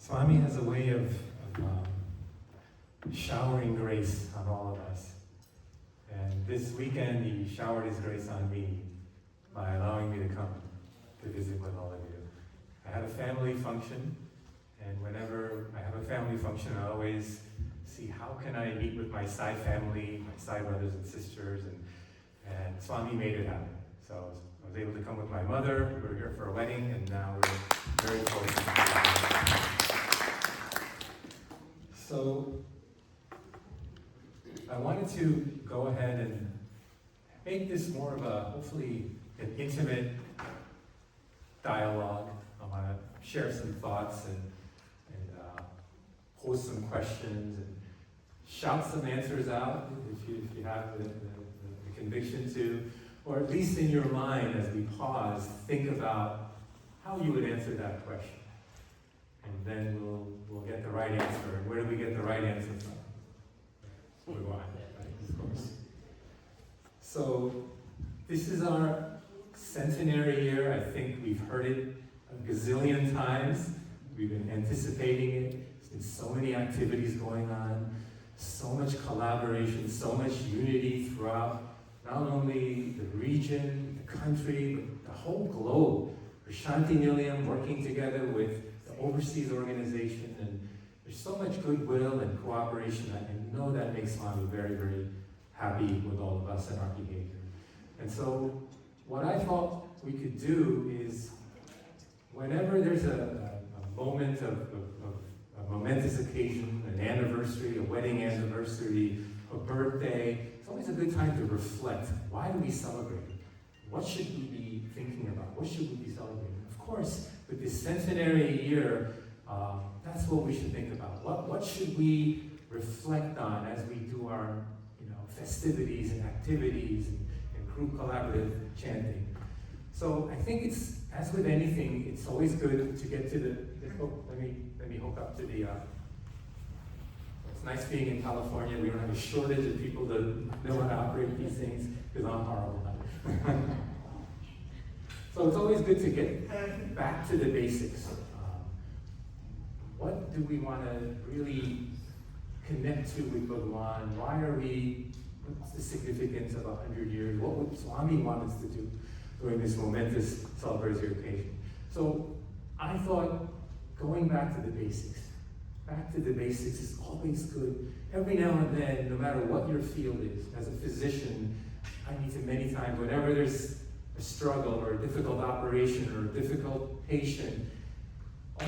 Swami has a way of showering grace on all of us. And this weekend, he showered his grace on me by allowing me to come to visit with all of you. I had a family function, and whenever I have a family function, I always see how can I meet with my Sai family, my Sai brothers and sisters, and Swami made it happen. So I was able to come with my mother. We were here for a wedding, and now we're very close. So I wanted to go ahead and make this more of a, hopefully, an intimate dialogue. I want to share some thoughts and pose some questions and shout some answers out if you have the conviction to, or at least in your mind as we pause, think about how you would answer that question. And then we'll get the right answer. And where do we get the right answer from? Bhagwan, right? Of course. So this is our centenary year. I think we've heard it a gazillion times. We've been anticipating it. There's been so many activities going on, so much collaboration, so much unity throughout not only the region, the country, but the whole globe. For Shanti Nilayam working together with the overseas organization, and there's so much goodwill and cooperation. I know that makes Swami very, very happy with all of us and our behavior. And so what I thought we could do is, whenever there's a moment of a momentous occasion, an anniversary, a wedding anniversary, a birthday, it's always a good time to reflect. Why do we celebrate? What should we be thinking about? What should we be celebrating? Of course, with this centenary year, that's what we should think about. What should we reflect on as we do our festivities and activities and group collaborative chanting? So I think it's, as with anything, it's always good to get to let me hook up to the, it's nice being in California. We don't have a shortage of people that know how to operate these things, because I'm horrible at it. So it's always good to get back to the basics. What do we want to really connect to with Bhagwan? What's the significance of 100 years? What would Swami want us to do during this momentous celebratory occasion? So I thought going back to the basics is always good. Every now and then, no matter what your field is, as a physician, I need to many times, whenever there's a struggle or a difficult operation or a difficult patient,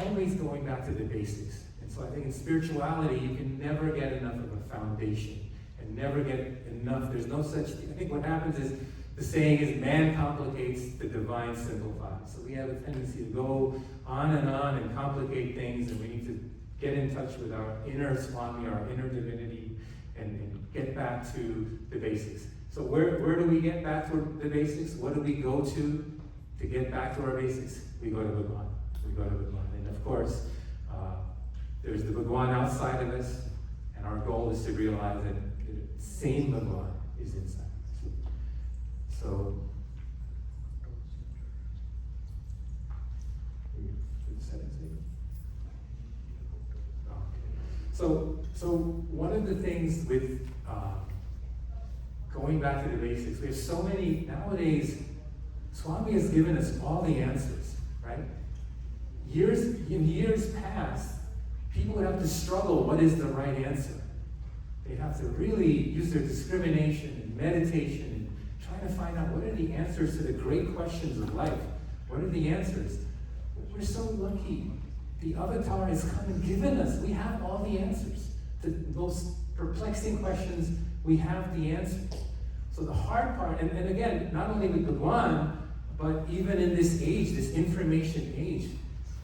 always going back to the basics. And so I think in spirituality, you can never get enough of a foundation and never get enough. There's no such thing. I think what happens is, the saying is, man complicates, the divine simplifies. So we have a tendency to go on and complicate things, and we need to get in touch with our inner Swami, our inner divinity, and get back to the basics. So where do we get back to the basics? What do we go to get back to our basics? We go to Bhagwan. We go to Bhagwan. And of course, there's the Bhagwan outside of us, and our goal is to realize that the same Bhagwan is inside. So, so one of the things with going back to the basics, we have so many, nowadays, Swami has given us all the answers, right? In years past, people would have to struggle, what is the right answer? They'd have to really use their discrimination and meditation and trying to find out what are the answers to the great questions of life. What are the answers? We're so lucky. The Avatar has come and given us. We have all the answers. The most perplexing questions, we have the answers. So the hard part, and again, not only with Bhagwan, but even in this age, this information age,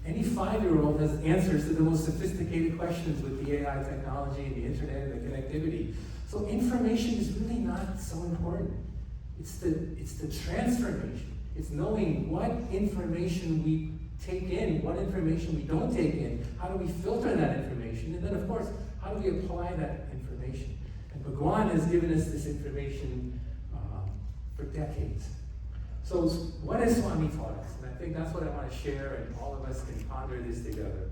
any 5-year-old has answers to the most sophisticated questions with the AI technology and the internet and the connectivity. So information is really not so important. It's the transformation. It's knowing what information we take in, what information we don't take in, how do we filter that information, and then of course, how do we apply that information? And Bhagwan has given us this information for decades. So what has Swami taught us? And I think that's what I want to share, and all of us can ponder this together.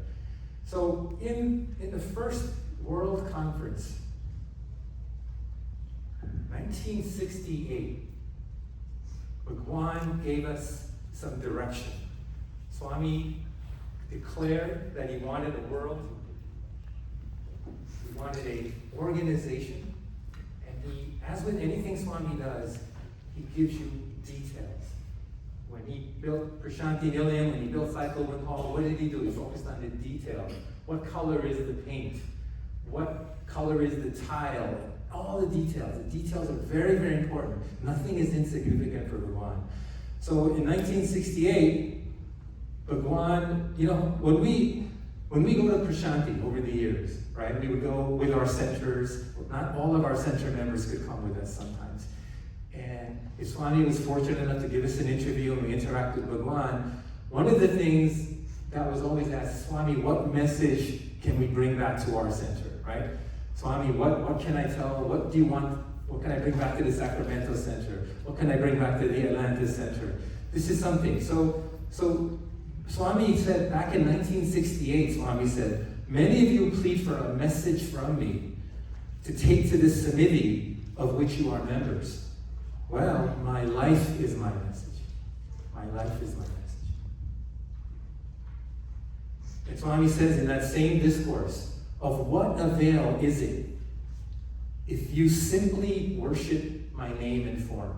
So in the first World Conference, 1968, Bhagwan gave us some direction. Swami declared that he wanted a world, he wanted an organization, and he, as with anything Swami does, he gives you details. When he built Prashanti Nilayam, when he built Cycle Wind Hall, what did he do? He focused on the detail. What color is the paint? What color is the tile? All the details. The details are very, very important. Nothing is insignificant for Bhagwan. So in 1968, Bhagwan, when we go to Prashanti over the years, right? We would go with our centers. Not all of our center members could come with us sometimes. And if Swami was fortunate enough to give us an interview and we interact with Bhagwan, one of the things that was always asked, Swami, what message can we bring back to our center, right? Swami, what can I tell? What do you want? What can I bring back to the Sacramento Center? What can I bring back to the Atlanta Center? This is something. So Swami said, back in 1968, Swami said, many of you plead for a message from me to take to the Samiti of which you are members. Well, my life is my message. My life is my message. And Swami says in that same discourse, of what avail is it if you simply worship my name and form?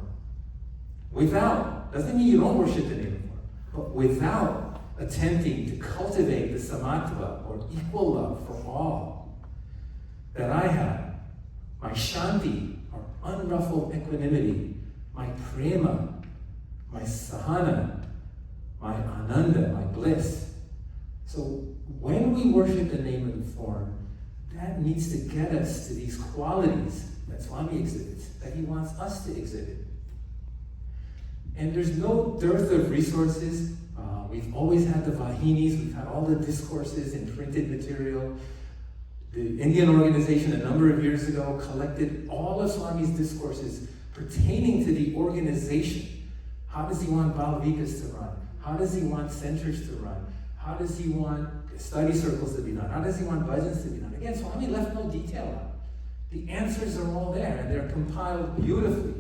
Without, doesn't mean you don't worship the name and form, but without attempting to cultivate the samatva, or equal love for all that I have, my shanti, or unruffled equanimity, my prema, my sahana, my ananda, my bliss. So when we worship the name and the form, that needs to get us to these qualities that Swami exhibits, that he wants us to exhibit. And there's no dearth of resources. We've always had the Vahinis, we've had all the discourses in printed material. The Indian organization a number of years ago collected all of Swami's discourses pertaining to the organization. How does he want Bal Vikas to run? How does he want centers to run? How does he want study circles to be done? How does he want bhajans to be done? Again, Swami left no detail out. The answers are all there, and they're compiled beautifully.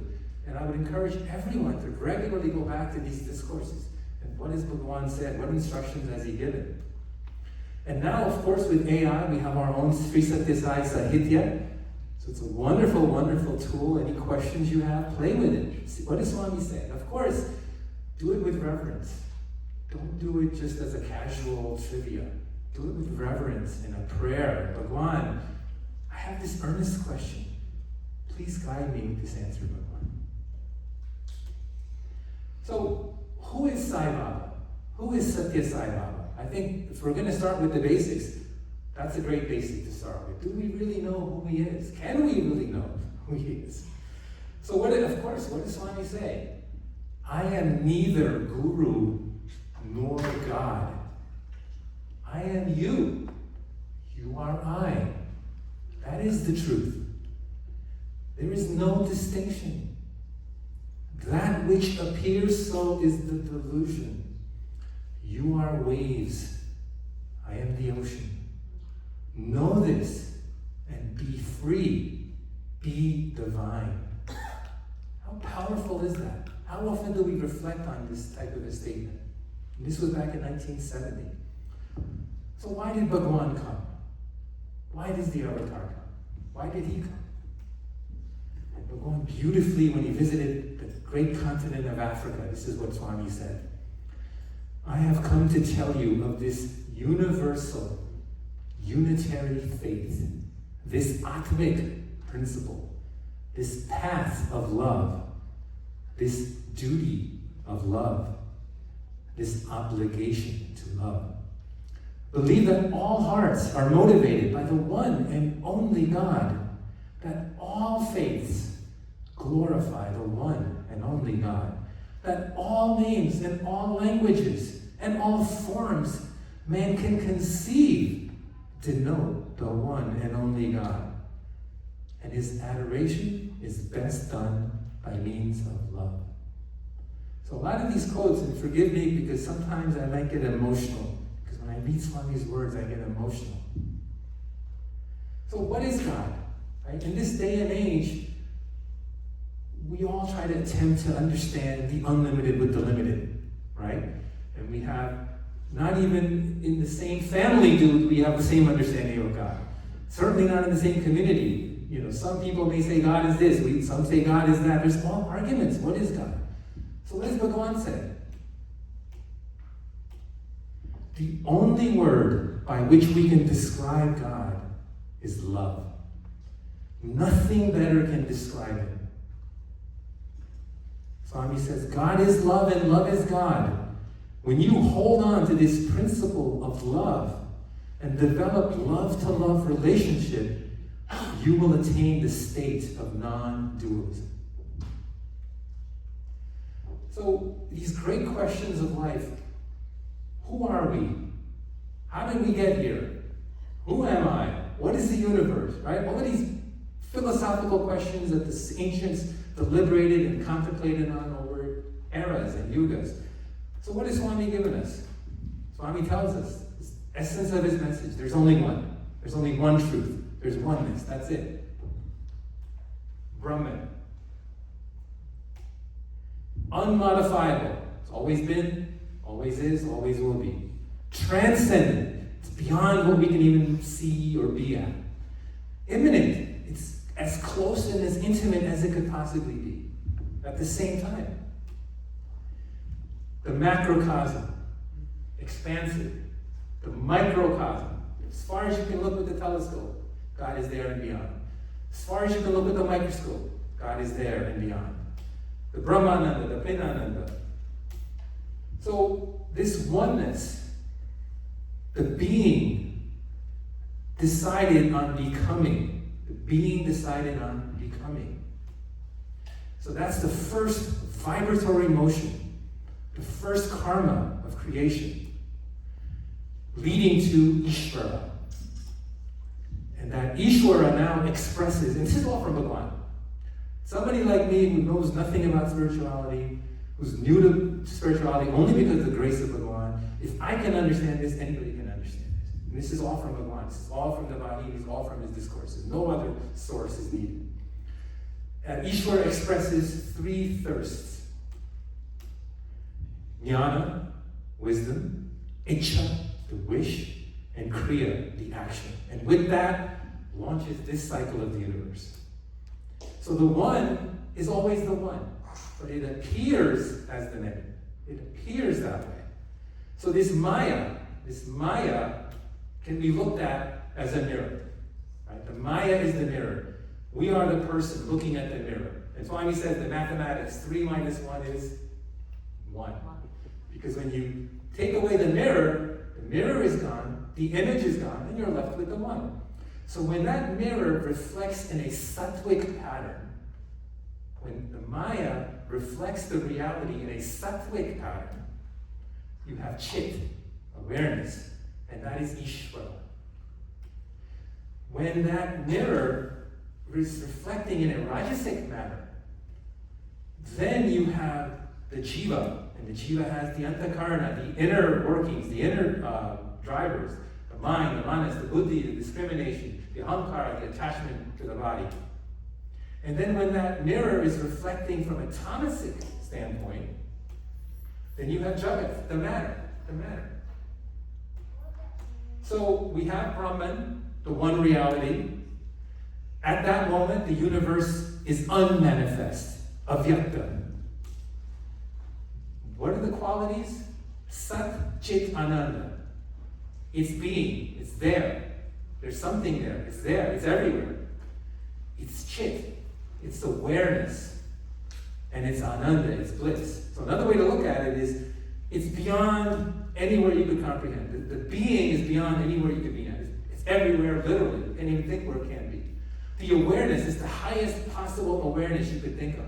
And I would encourage everyone to regularly go back to these discourses. And what has Bhagwan said? What instructions has he given? And now, of course, with AI, we have our own Sri Satya Sai Sahitya. So it's a wonderful, wonderful tool. Any questions you have, play with it. See, what does Swami say? Of course, do it with reverence. Don't do it just as a casual trivia. Do it with reverence and a prayer. Bhagwan, I have this earnest question. Please guide me with this answer, Bhagwan. So, who is Sai Baba? Who is Satya Sai Baba? I think if we're going to start with the basics, that's a great basic to start with. Do we really know who he is? Can we really know who he is? So what does Swami say? I am neither guru nor God. I am you. You are I. That is the truth. There is no distinction. That which appears so is the delusion. You are waves. I am the ocean. Know this and be free. Be divine. How powerful is that? How often do we reflect on this type of a statement? And this was back in 1970. So why did Bhagwan come? Why does the Avatar come? Why did he come? And Bhagwan beautifully, when he visited the great continent of Africa, this is what Swami said. I have come to tell you of this universal, unitary faith, this atmic principle, this path of love, this duty of love, this obligation to love. Believe that all hearts are motivated by the one and only God, that all faiths glorify the one and only God, that all names and all languages and all forms man can conceive denote the one and only God. And his adoration is best done by means of love. So a lot of these quotes, and forgive me because sometimes I might get emotional, because When I read Swami's words, I get emotional. So what is God? Right? In this day and age, we all try to attempt to understand the unlimited with the limited, right? And we have, not even in the same family do we have the same understanding of God. Certainly not in the same community. You know, some people may say God is this, some say God is that. There's all arguments. What is God? So what does Bhagavan say? The only word by which we can describe God is love. Nothing better can describe it. Swami says, God is love and love is God. When you hold on to this principle of love and develop love-to-love relationship, you will attain the state of non-dualism. So, these great questions of life, who are we? How did we get here? Who am I? What is the universe? Right? All of these philosophical questions that the ancients deliberated and contemplated on over eras and yugas. So what has Swami given us? Swami tells us, the essence of his message, there's only one. There's only one truth. There's oneness. That's it. Brahman. Unmodifiable. It's always been, always is, always will be. Transcendent. It's beyond what we can even see or be at. Immanent. It's as close and as intimate as it could possibly be at the same time. The macrocosm, expansive. The microcosm, as far as you can look with the telescope, God is there and beyond. As far as you can look with the microscope, God is there and beyond. The Brahmananda, the Pinananda. So this oneness, the being decided on becoming. The being decided on becoming. So that's the first vibratory motion, the first karma of creation, leading to Ishvara. And that Ishvara now expresses, and this is all from Bhagavan. Somebody like me who knows nothing about spirituality, who's new to spirituality only because of the grace of Bhagavan, if I can understand this, anybody can understand this. And this is all from Bhagavan. This is all from the Vahinis, all from his discourses. No other source is needed. Ishvara expresses three thirsts. Jnana, wisdom, Ichcha, the wish, and Kriya, the action. And with that, launches this cycle of the universe. So the one is always the one, but it appears as the many. It appears that way. So this Maya can be looked at as a mirror. Right? The Maya is the mirror. We are the person looking at the mirror. And Swami says the mathematics, 3 minus 1 is 1. Because when you take away the mirror is gone, the image is gone, and you're left with the 1. So when that mirror reflects in a sattvic pattern, when the Maya reflects the reality in a sattvic pattern, you have chit, awareness, and that is Ishvara. When that mirror is reflecting in a rajasic manner, then you have the jiva, and the jiva has the antakarana, the inner workings, the inner drivers, the mind, the manas, the buddhi, the discrimination, the ahankara, the attachment to the body. And then when that mirror is reflecting from a tamasic standpoint, then you have jagat, the matter. So we have Brahman, the one reality. At that moment, the universe is unmanifest, avyakta. What are the qualities? Sat, Chit, Ananda. It's being, it's there. There's something there, it's everywhere. It's Chit, it's awareness, and it's Ananda, it's bliss. So another way to look at it is, it's beyond anywhere you could comprehend. The being is beyond anywhere you could be at. It's everywhere, literally. You can't even think where it can be. The awareness is the highest possible awareness you could think of.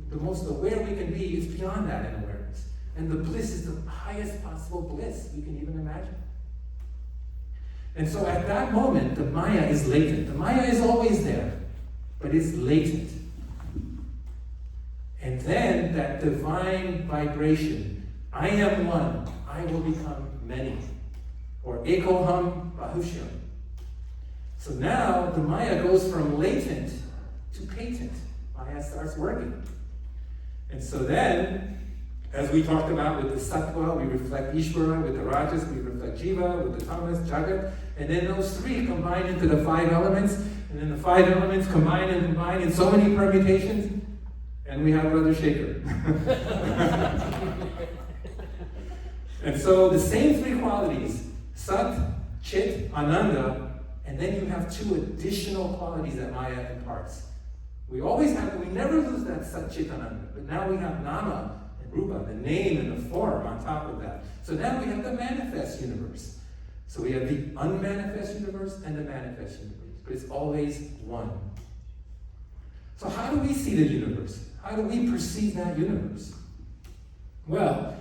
The most aware we can be is beyond that in awareness. And the bliss is the highest possible bliss we can even imagine. And so at that moment, the Maya is latent. The Maya is always there, but it's latent. And then that divine vibration, I am one, I will become many. or ekoham bahushyam. So now the Maya goes from latent to patent. Maya starts working. And so then, as we talked about with the sattva, we reflect Ishvara, with the rajas, we reflect Jiva, with the tamas, Jagat, and then those three combine into the 5 elements, and then the 5 elements combine in so many permutations, and we have Brother Shaker. And so the same 3 qualities, Sat, Chit, Ananda, and then you have 2 additional qualities that Maya imparts. We never lose that Sat, Chit, Ananda, but now we have Nama and Rupa, the name and the form on top of that. So now we have the manifest universe. So we have the unmanifest universe and the manifest universe, but it's always one. So how do we see the universe? How do we perceive that universe? Well,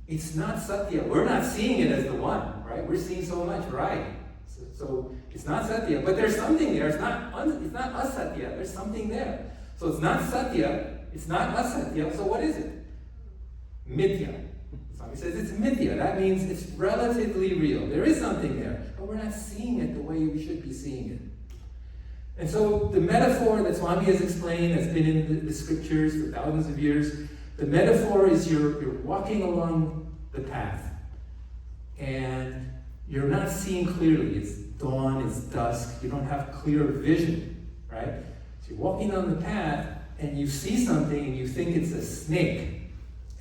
it's not Satya. We're not seeing it as the one, right? We're seeing so much variety. So it's not Satya, but there's something there. It's not Asatya. There's something there. So it's not Satya. It's not Asatya. So what is it? Mithya. Swami says it's Mithya. That means it's relatively real. There is something there, but we're not seeing it the way we should be seeing it. And so the metaphor that Swami has explained, that's been in the scriptures for thousands of years, the metaphor is you're walking along the path, and you're not seeing clearly. It's dawn, it's dusk, you don't have clear vision, right? So you're walking on the path, and you see something, and you think it's a snake,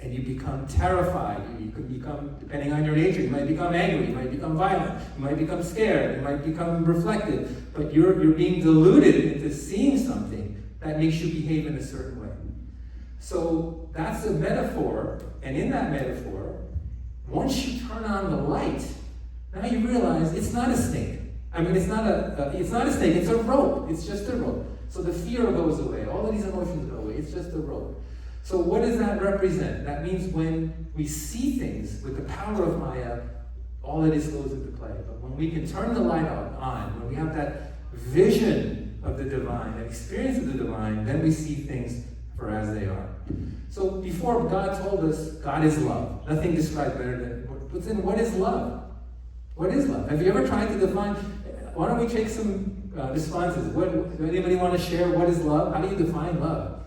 and you become terrified. You could become, depending on your nature, you might become angry, you might become violent, you might become scared, you might become reflective, but you're being deluded into seeing something that makes you behave in a certain way. So that's a metaphor, and in that metaphor, once you turn on the light, now you realize it's not a snake. I mean, it's not a snake, it's a rope. It's just a rope. So the fear goes away, all of these emotions go away, it's just a rope. So what does that represent? That means when we see things with the power of Maya, all of this goes into play. But when we can turn the light on, when we have that vision of the divine, that experience of the divine, then we see things for as they are. So before, God told us God is love. Nothing describes better than what's in what is love. What is love? Have you ever tried to define? Why don't we take some responses? Anybody want to share what is love? How do you define love?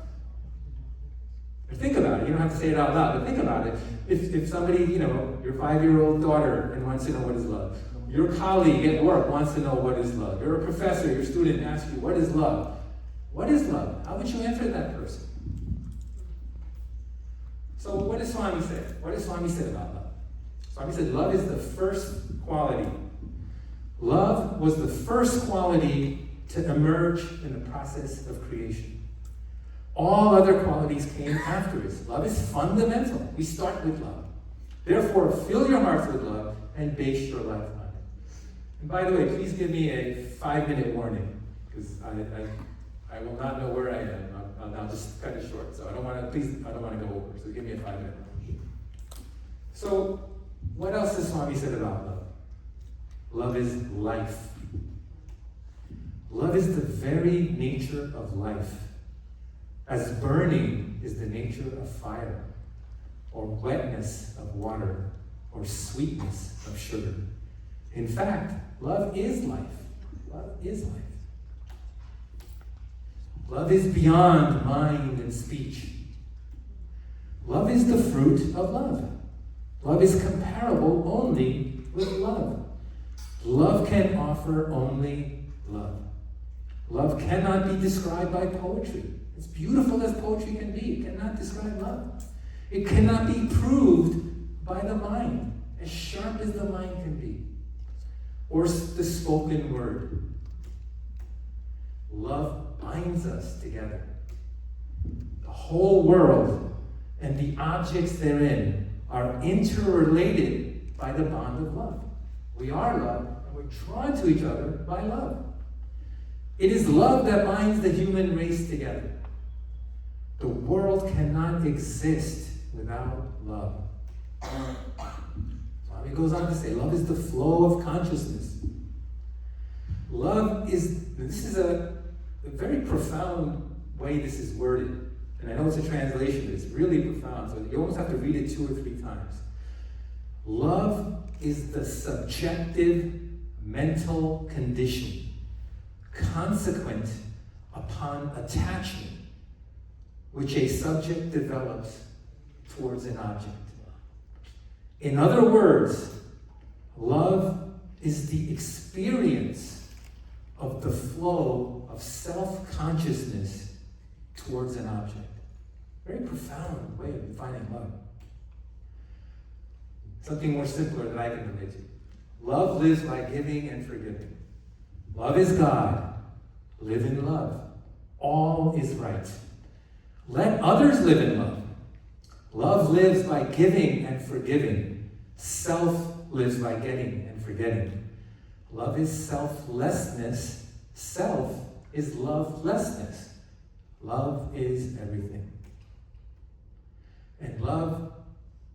Or think about it. You don't have to say it out loud, but think about it. If somebody, your 5-year-old daughter and wants to know what is love, your colleague at work wants to know what is love, you're a professor, your student asks you, what is love? What is love? How would you answer that person? So what does Swami say? What does Swami say about love? Swami said love is the first quality. Love was the first quality to emerge in the process of creation. All other qualities came afterwards. Love is fundamental. We start with love. Therefore, fill your hearts with love and base your life on it. And by the way, please give me a 5-minute warning, because I will not know where I am. I'll just cut it short. So I don't want to go over. So give me a 5-minute warning. So what else has Swami said about love? Love is life. Love is the very nature of life. As burning is the nature of fire, or wetness of water, or sweetness of sugar. In fact, love is life. Love is life. Love is beyond mind and speech. Love is the fruit of love. Love is comparable only with love. Love can offer only love. Love cannot be described by poetry. As beautiful as poetry can be, it cannot describe love. It cannot be proved by the mind, as sharp as the mind can be, or the spoken word. Love binds us together. The whole world and the objects therein are interrelated by the bond of love. We are love, and we're drawn to each other by love. It is love that binds the human race together. The world cannot exist without love. Swami goes on to say, love is the flow of consciousness. This is a very profound way this is worded. And I know it's a translation, but it's really profound. So you almost have to read it 2 or 3 times. Love is the subjective mental condition consequent upon attachment which a subject develops towards an object. In other words, love is the experience of the flow of self-consciousness towards an object. Very profound way of defining love. Something more simpler that I can relate to. Love lives by giving and forgiving. Love is God. Live in love. All is right. Let others live in love. Love lives by giving and forgiving. Self lives by getting and forgetting. Love is selflessness. Self is lovelessness. Love is everything. And love,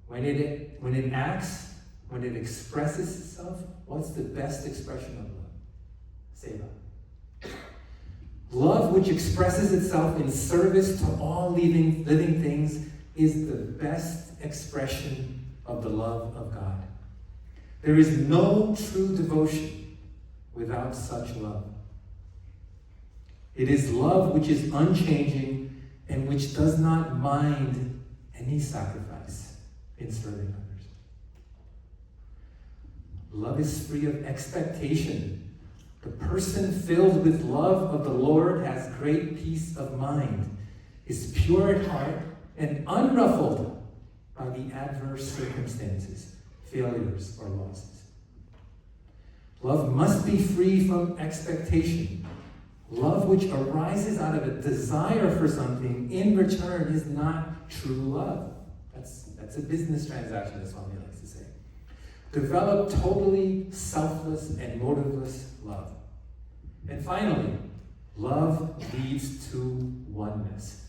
when it acts, when it expresses itself, what's the best expression of love? Say love. Love which expresses itself in service to all living things is the best expression of the love of God. There is no true devotion without such love. It is love which is unchanging and which does not mind any sacrifice in serving others. Love is free of expectation. The person filled with love of the Lord has great peace of mind, is pure at heart, and unruffled by the adverse circumstances, failures, or losses. Love must be free from expectation. Love which arises out of a desire for something in return is not true love. That's a business transaction, as Swami likes to say. Develop totally selfless and motiveless love. And finally, love leads to oneness.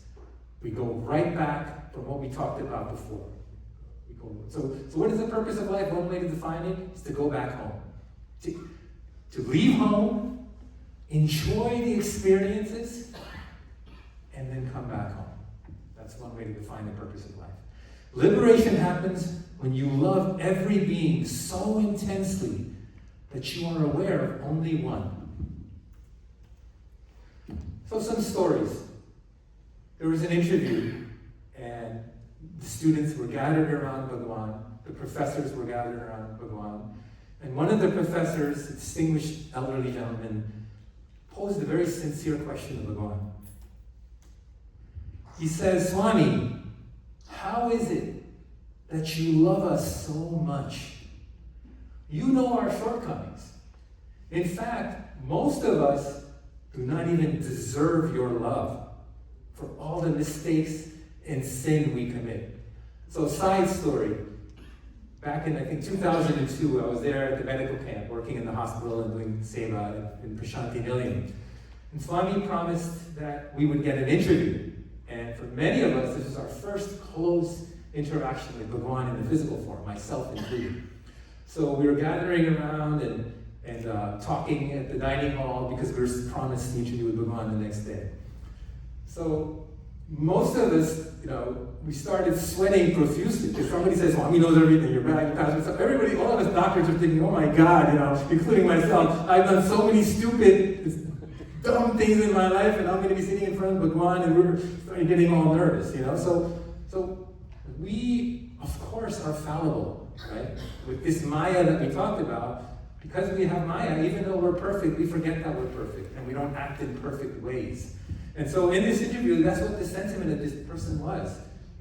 We go right back from what we talked about before. So what is the purpose of life? One way to define it is to go back home. To leave home, enjoy the experiences, and then come back home. That's one way to define the purpose of life. Liberation happens when you love every being so intensely that you are aware of only one. So some stories. There was an interview, and the students were gathered around Bhagwan, the professors were gathered around Bhagwan, and one of the professors, a distinguished elderly gentleman, posed a very sincere question to Bhagwan. He says, Swami, how is it that you love us so much? You know our shortcomings. In fact, most of us do not even deserve your love for all the mistakes and sin we commit. So, side story. Back in, I think, 2002, I was there at the medical camp, working in the hospital and doing seva in Prashanti Nilayam. And Swami promised that we would get an interview. And for many of us, this was our first close interaction with Bhagwan in the physical form, myself included. So we were gathering around and talking at the dining hall because we were promised the interview with Bhagwan the next day. So most of us, we started sweating profusely because somebody says, well, he knows everything, you're bad, you're pastor. So everybody, all of us doctors are thinking, oh my God, including myself, I've done so many stupid, dumb things in my life, and I'm going to be sitting in front of Bhagwan, and we're starting getting all nervous, So we, of course, are fallible, right? With this Maya that we talked about, because we have Maya, even though we're perfect, we forget that we're perfect, and we don't act in perfect ways. And so in this interview, that's what the sentiment of this person was.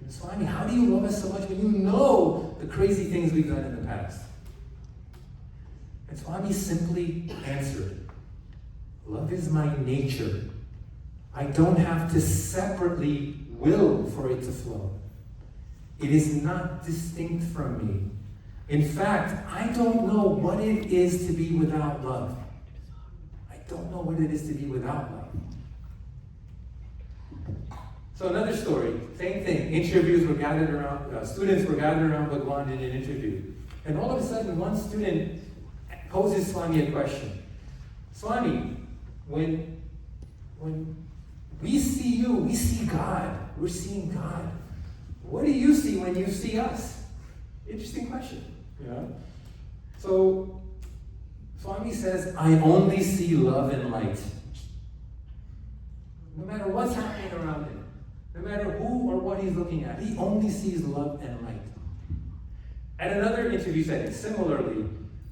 Swami, how do you love us so much when you know the crazy things we've done in the past? And Swami simply answered, love is my nature. I don't have to separately will for it to flow. It is not distinct from me. In fact, I don't know what it is to be without love. I don't know what it is to be without love. So another story, same thing. Interviews were gathered around, students were gathered around Bhagwan in an interview. And all of a sudden, one student poses Swami a question. Swami, when we see you, we see God. We're seeing God. What do you see when you see us? Interesting question. Yeah? So, Swami says, I only see love and light. No matter what's happening around him, no matter who or what he's looking at, he only sees love and light. At another interview setting, similarly,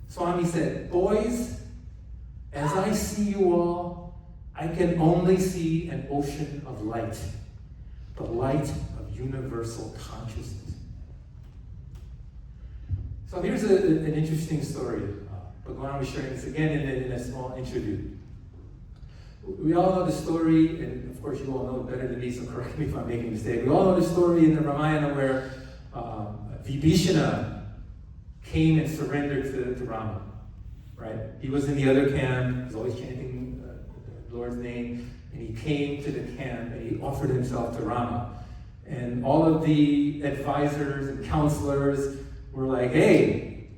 Swami said, boys, as I see you all, I can only see an ocean of light, the light of universal consciousness. So here's an interesting story. Bhagwan was sharing this again in a small interview. We all know the story, and of course you all know it better than me, so correct me if I'm making a mistake. We all know the story in the Ramayana where Vibhishana came and surrendered to Rama, right? He was in the other camp, he was always chanting the Lord's name, and he came to the camp and he offered himself to Rama. And all of the advisors and counselors were like, hey,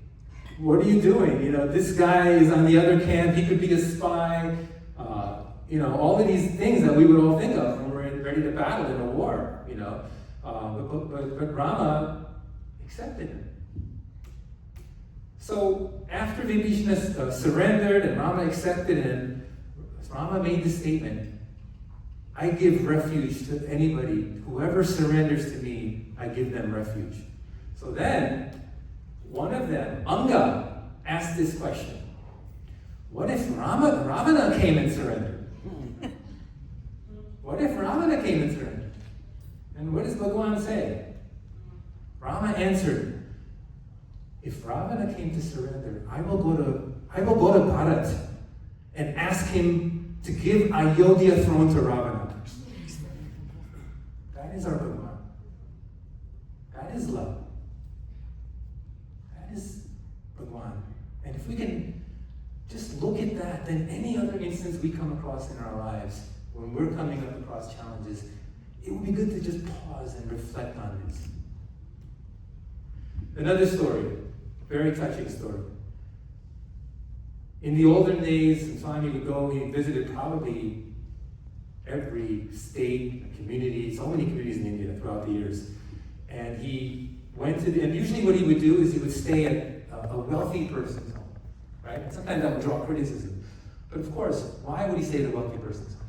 what are you doing? You know, this guy is on the other camp, he could be a spy. You know, all of these things that we would all think of when we're ready to battle in a war, you know. But Rama accepted him. So after Vibhishana surrendered and Rama accepted him, Rama made the statement, I give refuge to anybody. Whoever surrenders to me, I give them refuge. So then, one of them, Anga, asked this question. What if Ravana came and surrendered? What if Ravana came and surrendered? And what does Bhagwan say? Rama answered, if Ravana came to surrender, I will go to Bharat and ask him to give Ayodhya throne to Ravana. That is our Bhagwan. That is love. That is Bhagwan. And if we can just look at that, then any other instance we come across in our lives, when we're coming up across challenges, it would be good to just pause and reflect on this. Another story, very touching story. In the olden days, Swami would go, he visited probably every state, community, so many communities in India throughout the years. And he went to, and usually what he would do is he would stay at a wealthy person's home, right? And sometimes that would draw criticism. But of course, why would he stay at a wealthy person's home?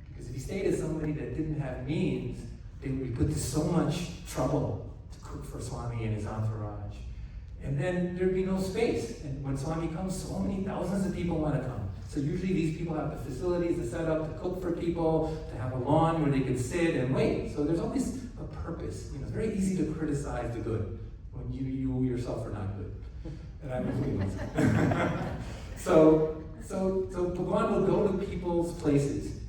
Because if he stayed at somebody that didn't have means, they would be put to so much trouble to cook for Swami and his entourage. And then there'd be no space. And when Swami comes, so many thousands of people want to come. So usually these people have the facilities to set up to cook for people, to have a lawn where they can sit and wait. So there's always a purpose. You know, it's very easy to criticize the good when you yourself are not good. And I'm including myself. So Bhagwan would go to people's places.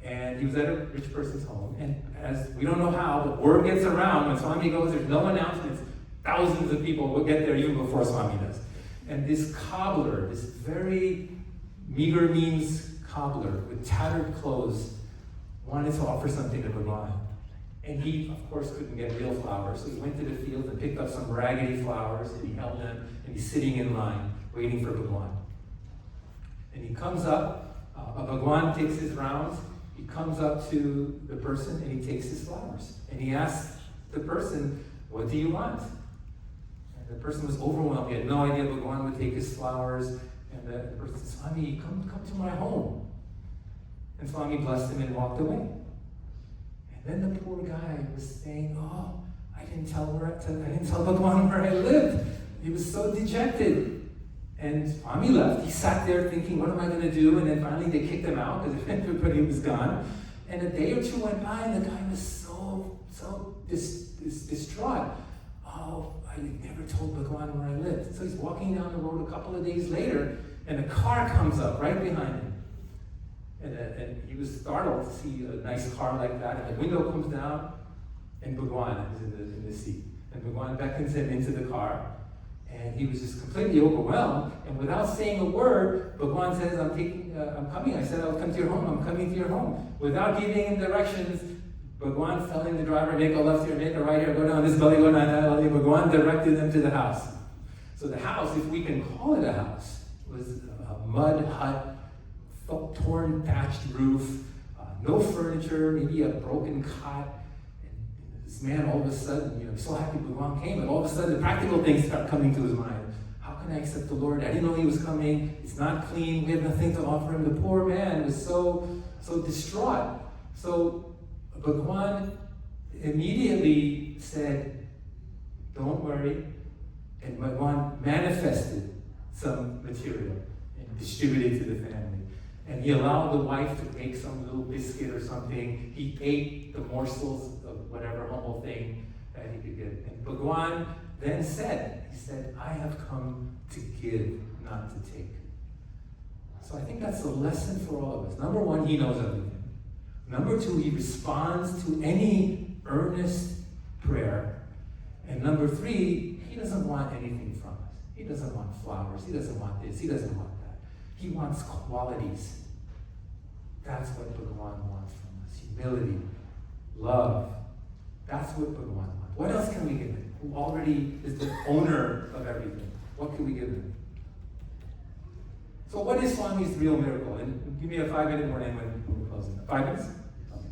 And he was at a rich person's home. And as we don't know how, but word gets around when Swami goes, there's no announcements. Thousands of people will get there even before Swami does. And this cobbler, this very meager means cobbler with tattered clothes, wanted to offer something to Bhagwan. And he, of course, couldn't get real flowers. So he went to the field and picked up some raggedy flowers, and he held them, and he's sitting in line, waiting for Bhagwan. And he comes up, Bhagwan takes his rounds, he comes up to the person, and he takes his flowers. And he asks the person, what do you want? The person was overwhelmed. He had no idea Bhagwan would take his flowers. And the person said, Swami, come to my home. And Swami blessed him and walked away. And then the poor guy was saying, oh, I didn't tell Bhagwan where I lived. He was so dejected. And Swami left. He sat there thinking, what am I going to do? And then finally they kicked him out because everybody was gone. And a day or two went by and the guy was so distraught. Oh, I never told Bhagwan where I lived. So he's walking down the road a couple of days later, and a car comes up right behind him. And he was startled to see a nice car like that, and the window comes down, and Bhagwan is in the seat. And Bhagwan beckons him into the car, and he was just completely overwhelmed, and without saying a word, Bhagwan says, I'm coming. I said I'll come to your home. I'm coming to your home. Without giving him directions, Bhagwan telling the driver, make a left here, make a right here, go down this gully, go down that gully. Bhagwan directed them to the house. So the house, if we can call it a house, was a mud hut, torn thatched roof, no furniture, maybe a broken cot. And this man all of a sudden, so happy Bhagwan came, but all of a sudden the practical things start coming to his mind. can I accept the Lord? I didn't know he was coming. It's not clean. We have nothing to offer him. The poor man was so distraught. So Bhagwan immediately said, don't worry. And Bhagwan manifested some material and distributed to the family. And he allowed the wife to make some little biscuit or something. He ate the morsels of whatever humble thing that he could get. And Bhagwan then said, I have come to give, not to take. So I think that's a lesson for all of us. Number one, he knows everything. Number two, he responds to any earnest prayer. And number three, he doesn't want anything from us. He doesn't want flowers. He doesn't want this. He doesn't want that. He wants qualities. That's what Bhagwan wants from us. Humility, love. That's what Bhagwan wants. What else can we give him? Who already is the owner of everything. What can we give him? So what is Swami's real miracle? And give me a 5-minute warning when we're closing. 5 minutes? Okay.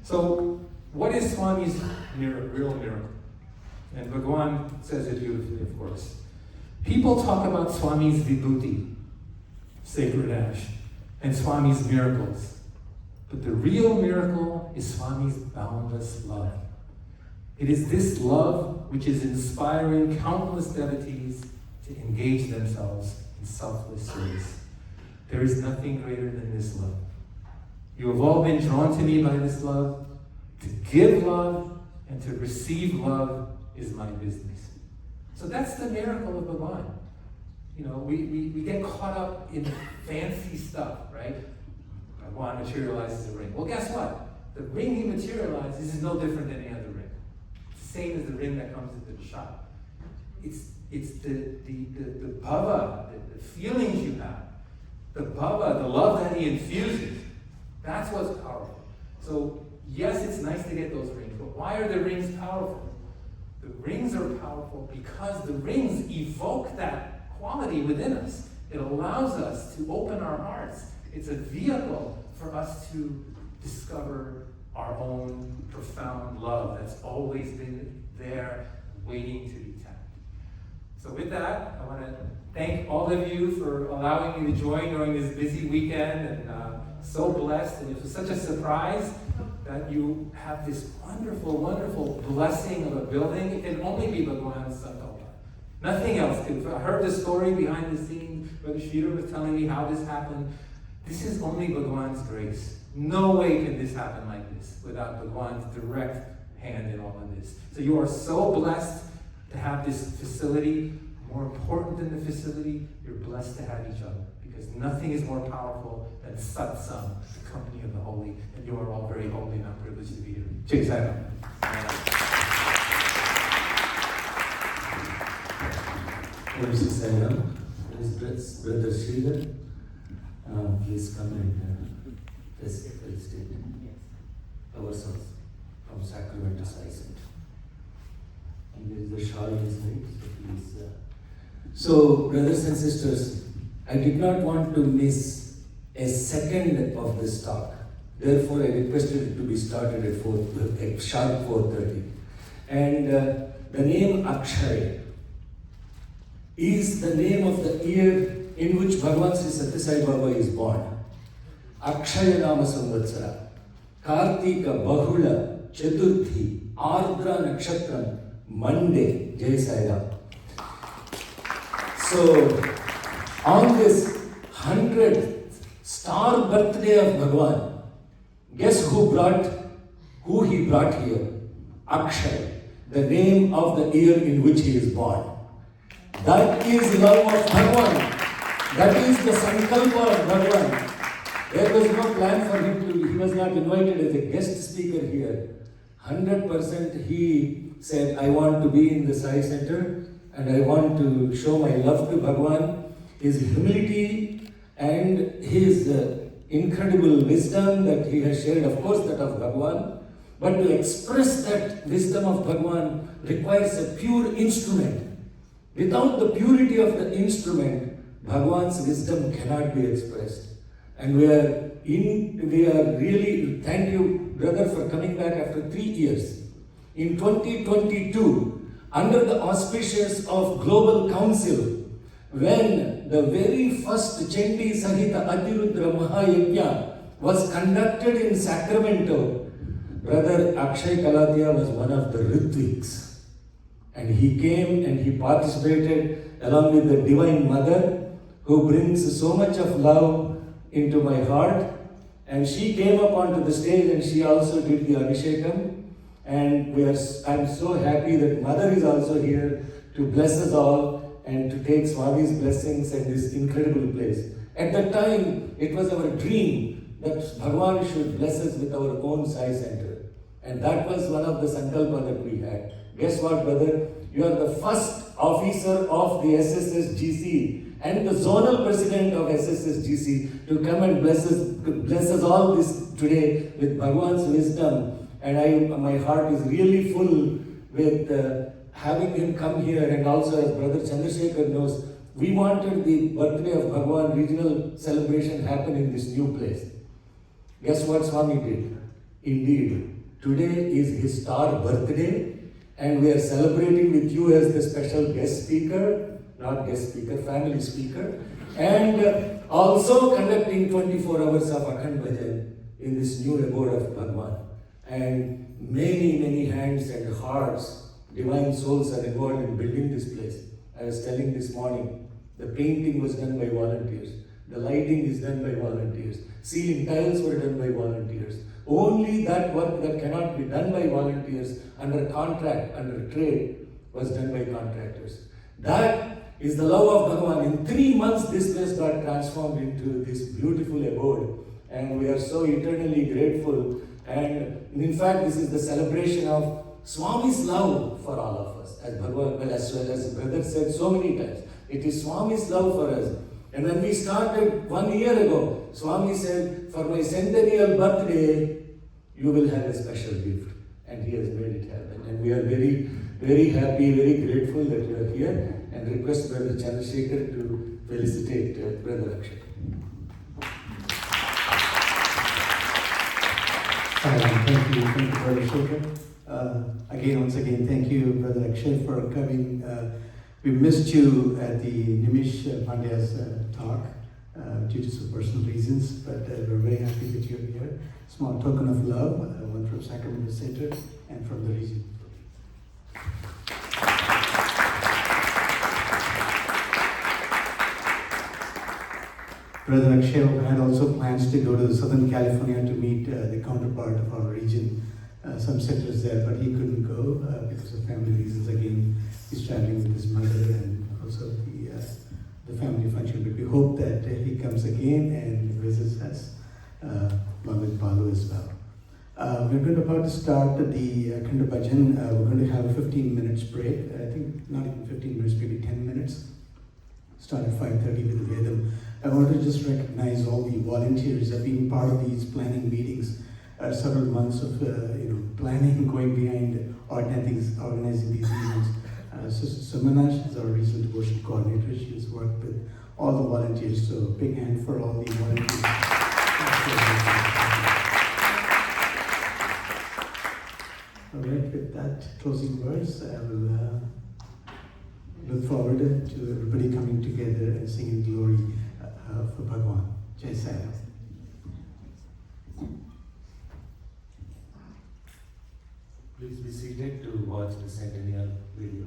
So what is Swami's real miracle? And Bhagwan says it beautifully, of course. People talk about Swami's vibhuti, sacred ash, and Swami's miracles. But the real miracle is Swami's boundless love. It is this love which is inspiring countless devotees to engage themselves in selfless service. There is nothing greater than this love. You have all been drawn to me by this love. To give love and to receive love is my business. So that's the miracle of Bhagwan. You know, we get caught up in fancy stuff, right? Bhagwan materializes a ring. Well, guess what? The ring he materializes is no different than any other ring. It's the same as the ring that comes into the shop. It's the bhava, the feelings you have, the bhava, the love that he infuses. That's what's powerful. So yes, it's nice to get those rings, but why are the rings powerful? The rings are powerful because the rings evoke that quality within us. It allows us to open our hearts. It's a vehicle for us to discover our own profound love that's always been there, waiting to be tapped. So with that, I want to thank all of you for allowing me to join during this busy weekend, and so blessed, and it was such a surprise that you have this wonderful, wonderful blessing of a building. It can only be Bhagwan's Sankalpa. Nothing else could. I heard the story behind the scenes. Brother Sridhar was telling me how this happened. This is only Bhagwan's grace. No way can this happen like this without Bhagwan's direct hand in all of this. So you are so blessed to have this facility. More important than the facility, you're blessed to have each other. Because nothing is more powerful than satsang, the company of the holy. And you are all very holy, and I'm privileged to be here. Jai Sai Ram. Jai Sai Ram. Brother Sridhar, please come and place a full statement. Ourselves from Sacramento Sai Center. And there is the shawl inside, so please. So, brothers and sisters, I did not want to miss a second of this talk. Therefore, I requested it to be started at sharp 4:30. And the name Akshay is the name of the year in which Bhagavan Sri Satya Sai Baba is born. Akshaya Nama Samvatsara, Kartika Bahula Chaturthi, Ardra Nakshatram, Monday, Jai Sai Ram. So, on this 100th star birthday of Bhagavan, guess who he brought here? Akshay, the name of the year in which he is born. That is love of Bhagavan. That is the sankalpa of Bhagavan. There was no plan for him he was not invited as a guest speaker here. 100% he said, I want to be in the Sai Center and I want to show my love to Bhagavan, his humility and his incredible wisdom that he has shared, of course that of Bhagavan, but to express that wisdom of Bhagavan requires a pure instrument. Without the purity of the instrument, Bhagavan's wisdom cannot be expressed. And we are really, thank you brother for coming back after 3 years. In 2022, under the auspices of Global Council, when the very first Chandi Sahita Atirudra Mahayajna was conducted in Sacramento, Brother Akshay Kalatia was one of the Ritviks. And he came and he participated along with the Divine Mother, who brings so much of love into my heart. And she came up onto the stage and she also did the Abhishekam. And I'm so happy that Mother is also here to bless us all and to take Swami's blessings in this incredible place. At that time, it was our dream that Bhagavan should bless us with our own Sai Center. And that was one of the sankalpa that we had. Guess what, brother? You are the first officer of the SSSGC and the zonal president of SSSGC to come and bless us all this today with Bhagavan's wisdom. And my heart is really full with having him come here. And also, as Brother Chandrasekhar knows, we wanted the birthday of Bhagavan regional celebration happen in this new place. Guess what Swami did? Indeed, today is his star birthday, and we are celebrating with you as the special guest speaker, not guest speaker, family speaker, and also conducting 24 hours of Akhand Bhajan in this new abode of Bhagavan. And many, many hands and hearts, divine souls are involved in building this place. I was telling this morning, the painting was done by volunteers. The lighting is done by volunteers. Ceiling tiles were done by volunteers. Only that work that cannot be done by volunteers under contract, under trade, was done by contractors. That is the love of Bhagavan. In 3 months, this place got transformed into this beautiful abode. And we are so eternally grateful. And in fact, this is the celebration of Swami's love for all of us. As Bhagavan, well, as well as Brother said so many times, it is Swami's love for us. And when we started 1 year ago, Swami said, for my centennial birthday, you will have a special gift. And he has made it happen. And we are very, very happy, very grateful that you are here. And request Brother Chandrasekhar to felicitate Brother Akshay. Thank you, Brother Shekhar. Once again, thank you, Brother Akshay, for coming. We missed you at the Nimish Pandya's talk due to some personal reasons, but we're very happy that you're here. Small token of love, one from Sacramento Center and from the region. Brother Akshay had also plans to go to Southern California to meet the counterpart of our region, some centers there, but he couldn't go because of family reasons. Again, he's traveling with his mother and also the family function. But we hope that he comes again and visits us, along with Balu as well. We're going to about to start the Akhand Bhajan. We're going to have a 15 minutes break. I think not even 15 minutes, maybe 10 minutes. Start at 5:30 with the Vedam. I want to just recognize all the volunteers that have been part of these planning meetings. Several months of planning, going behind organizing these events. Sister Samanash is our regional devotion coordinator. She has worked with all the volunteers, so big hand for all the volunteers. All right, with that closing words, I will look forward to everybody coming together and singing glory for Bhagavan. Jai Sai Ram. Please be seated to watch the centennial video.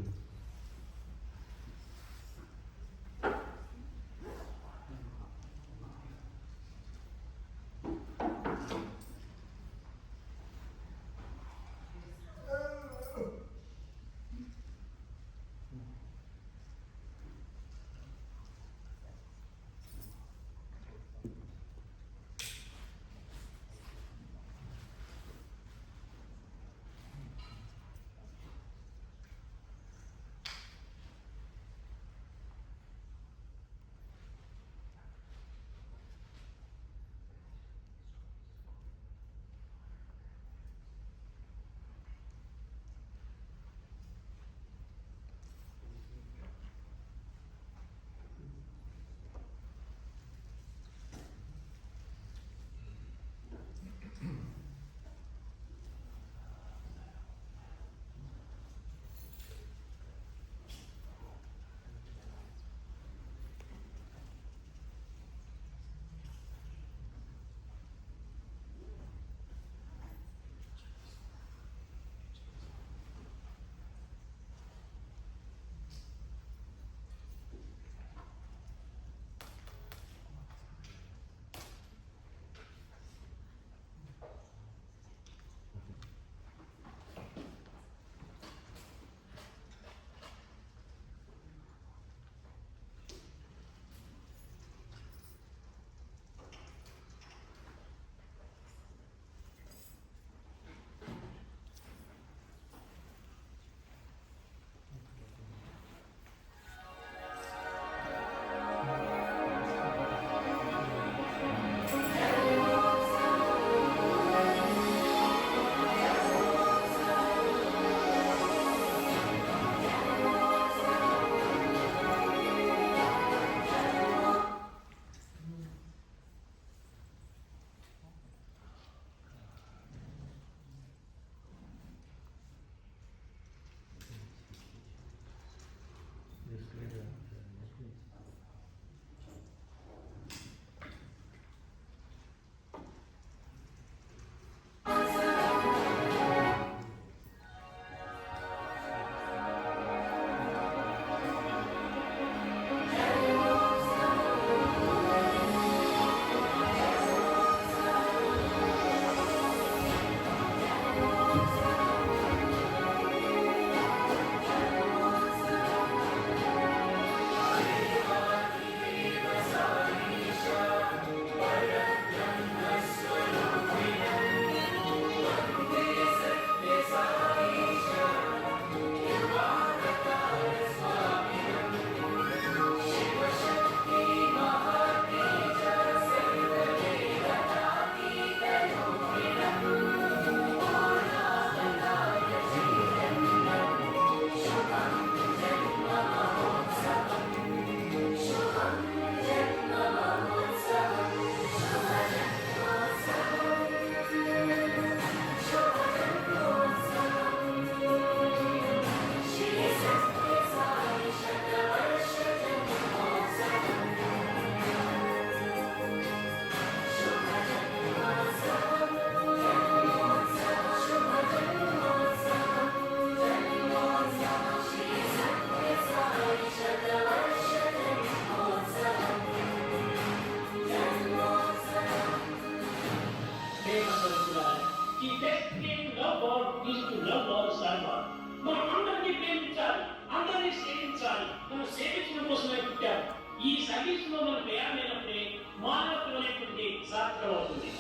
ప్రయాణమైనప్పుడే మానవత్వం అనేటువంటి సార్థకమవుతుంది.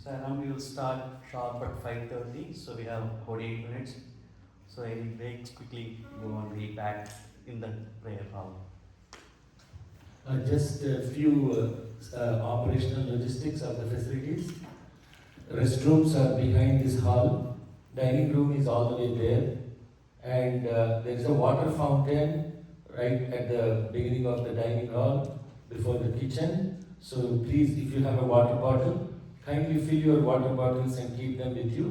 So now we will start sharp at 5:30. So we have 48 minutes. So any breaks quickly go on the back in the prayer hall. Just a few operational logistics of the facilities. Restrooms are behind this hall. Dining room is all the way there. And there is a water fountain right at the beginning of the dining hall before the kitchen. So please, if you have a water bottle, kindly fill your water bottles and keep them with you.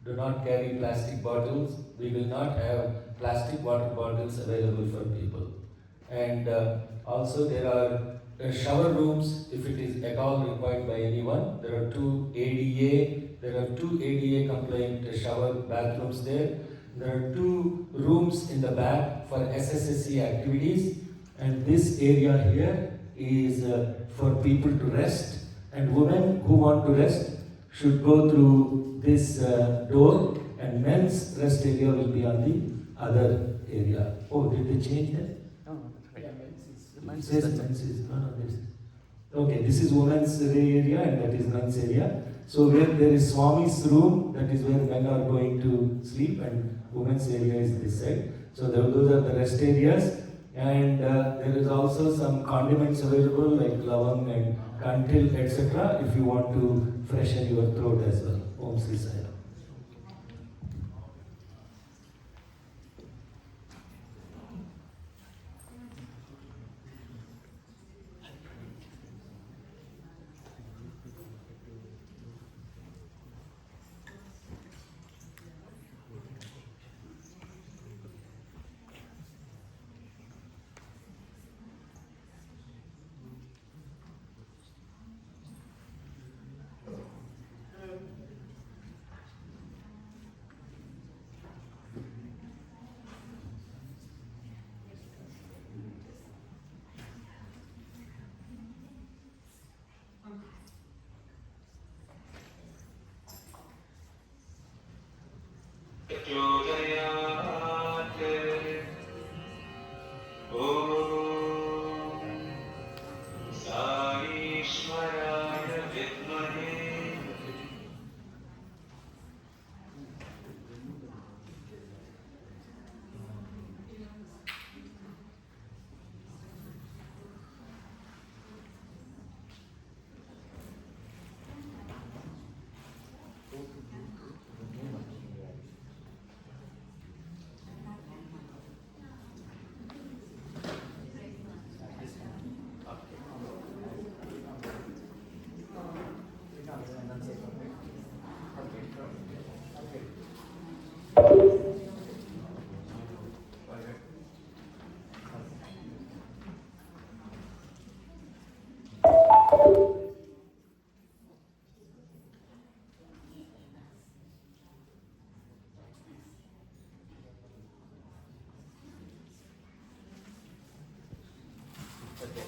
Do not carry plastic bottles. We will not have plastic water bottles available for people. And also there are shower rooms if it is at all required by anyone. There are two ADA compliant shower bathrooms there. There are 2 rooms in the back for SSSC activities, and this area here is for people to rest, and women who want to rest should go through this door, and men's rest area will be on the other area. Oh, did they change that? No, that's right. Men's is no, this. Okay, this is women's area and that is men's area. So where there is Swami's room, that is where men are going to sleep, and women's area is this side. So those are the rest areas. And there is also some condiments available like lavang and kantil, etc. if you want to freshen your throat as well. Om Sri Sai Ram.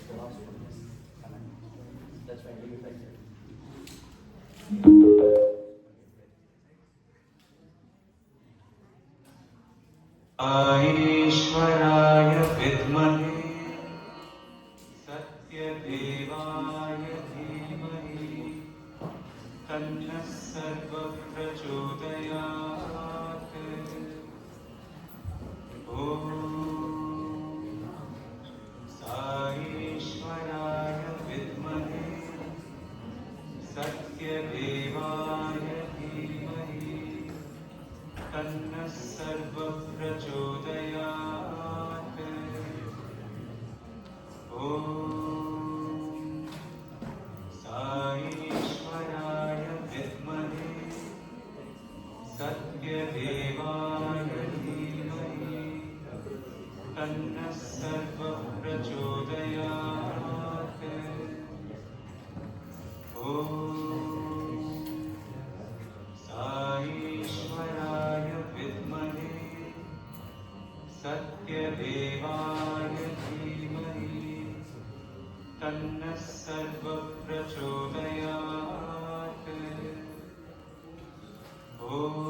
The last one, yes. Amen. That's right, leave it like that. ईश्वराय विद्महे सत्यदेवाय धीमहि तन्नः सर्वप्रचोदयात् ॐ ईश्वराय विद्महे सत्यदेवाय धीमहि तन्नः सर्वप्रचोदयात् ॐ ईश्वराय विद्महे सत्यदेवाय धीमहि तन्नः सर्वप्रचोदयात् ॐ ईश्वराय विद्महे सत्यदेवाय धीमहि तन्नः सर्वप्रचोदयात् ॐ